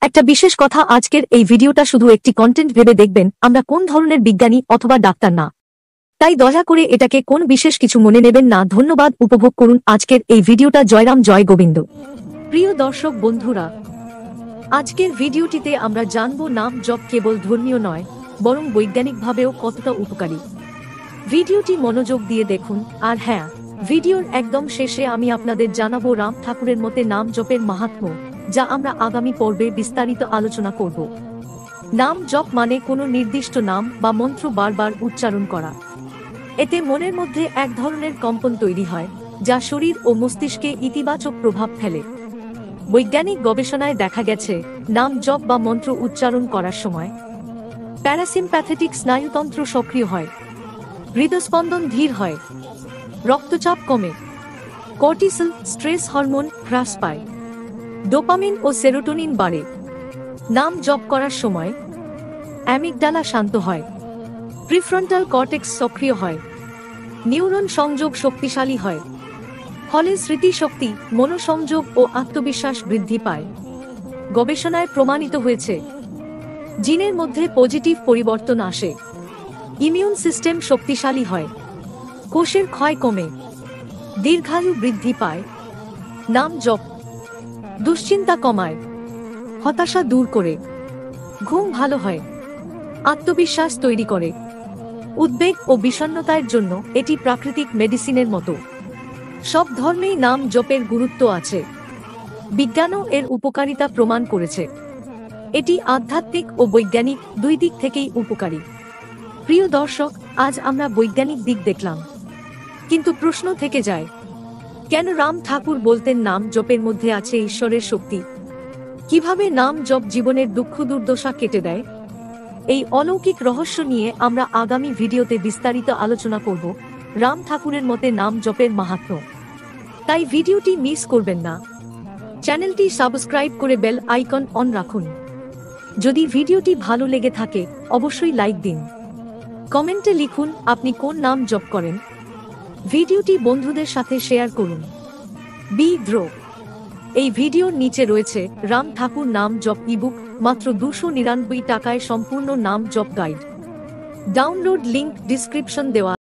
একটা বিশেষ কথা, আজকের এই ভিডিওটা শুধু একটি কন্টেন্ট ভেবে দেখবেন আমরা কোন ধরনের বিজ্ঞানী অথবা ডাক্তার না, তাই দয়া করে এটাকে কোন বিশেষ কিছু মনে নেবেন না। ধন্যবাদ, উপভোগ করুন আজকের এই ভিডিওটা। জয়রাম, জয় গোবিন্দ। প্রিয় দর্শক বন্ধুরা, আজকের ভিডিওটিতে আমরা জানব নাম জপ কেবল ধর্মীয় নয় বরং বৈজ্ঞানিকভাবেও কতটা উপকারী। ভিডিওটি মনোযোগ দিয়ে দেখুন। আর হ্যাঁ, ভিডিওর একদম শেষে আমি আপনাদের জানাবো রাম ঠাকুরের মতে নাম জপের মাহাত্ম্য, যা আমরা আগামী পর্বে বিস্তারিত আলোচনা করব। নাম জপ মানে কোনো নির্দিষ্ট নাম বা মন্ত্র বারবার উচ্চারণ করা। এতে মনের মধ্যে এক ধরনের কম্পন তৈরি হয়, যা শরীর ও মস্তিষ্কে ইতিবাচক প্রভাব ফেলে। বৈজ্ঞানিক গবেষণায় দেখা গেছে, নাম জপ বা মন্ত্র উচ্চারণ করার সময় প্যারাসিম্প্যাথেটিক স্নায়ুতন্ত্র সক্রিয় হয়, হৃদস্পন্দন ধীর হয়, রক্তচাপ কমে, কর্টিসল স্ট্রেস হরমোন হ্রাস পায়, ডোপামিন ও সেরোটোনিন বাড়ে। নাম জপ করার সময় অ্যামিগডালা শান্ত হয়, প্রিফ্রন্টাল কর্টেক্স সক্রিয় হয়, নিউরন সংযোগ শক্তিশালী হয়, ফলে স্মৃতিশক্তি, মনোসংযোগ ও আত্মবিশ্বাস বৃদ্ধি পায়। গবেষণায় প্রমাণিত হয়েছে, জিনের মধ্যে পজিটিভ পরিবর্তন আসে, ইমিউন সিস্টেম শক্তিশালী হয়, কোষের ক্ষয় কমে, দীর্ঘায়ু বৃদ্ধি পায়। নাম জপ দুশ্চিন্তা কমায়, হতাশা দূর করে, ঘুম ভালো হয়, আত্মবিশ্বাস তৈরি করে। উদ্বেগ ও বিষণ্ণতার জন্য এটি প্রাকৃতিক মেডিসিনের মতো। সব ধর্মেই নাম জপের গুরুত্ব আছে। বিজ্ঞানও এর উপকারিতা প্রমাণ করেছে। এটি আধ্যাত্মিক ও বৈজ্ঞানিক দুই দিক থেকেই উপকারী। প্রিয় দর্শক, আজ আমরা বৈজ্ঞানিক দিক দেখলাম, কিন্তু প্রশ্ন থেকে যায়, কেন রাম ঠাকুর বলতেন নাম জপের মধ্যে আছে ঈশ্বরের শক্তি? কিভাবে নাম জপ জীবনের দুঃখ দুর্দশা কেটে দেয়? এই অলৌকিক রহস্য নিয়ে আমরা আগামী ভিডিওতে বিস্তারিত আলোচনা করব। রাম ঠাকুরের মতে নাম জপের মাহাত্ম্য। তাই ভিডিওটি মিস করবেন না। চ্যানেলটি সাবস্ক্রাইব করে বেল আইকন অন রাখুন। যদি ভিডিওটি ভালো লেগে থাকে অবশ্যই লাইক দিন। কমেন্টে লিখুন আপনি কোন নাম জপ করেন। ভিডিওটি বন্ধুদের সাথে শেয়ার করুন। Be grow. এই ভিডিওর নিচে রয়েছে রাম ঠাকুর নাম জপ ইবুক, মাত্র 299 টাকায় সম্পূর্ণ নাম জপ গাইড। ডাউনলোড লিংক ডিসক্রিপশন দেওয়া।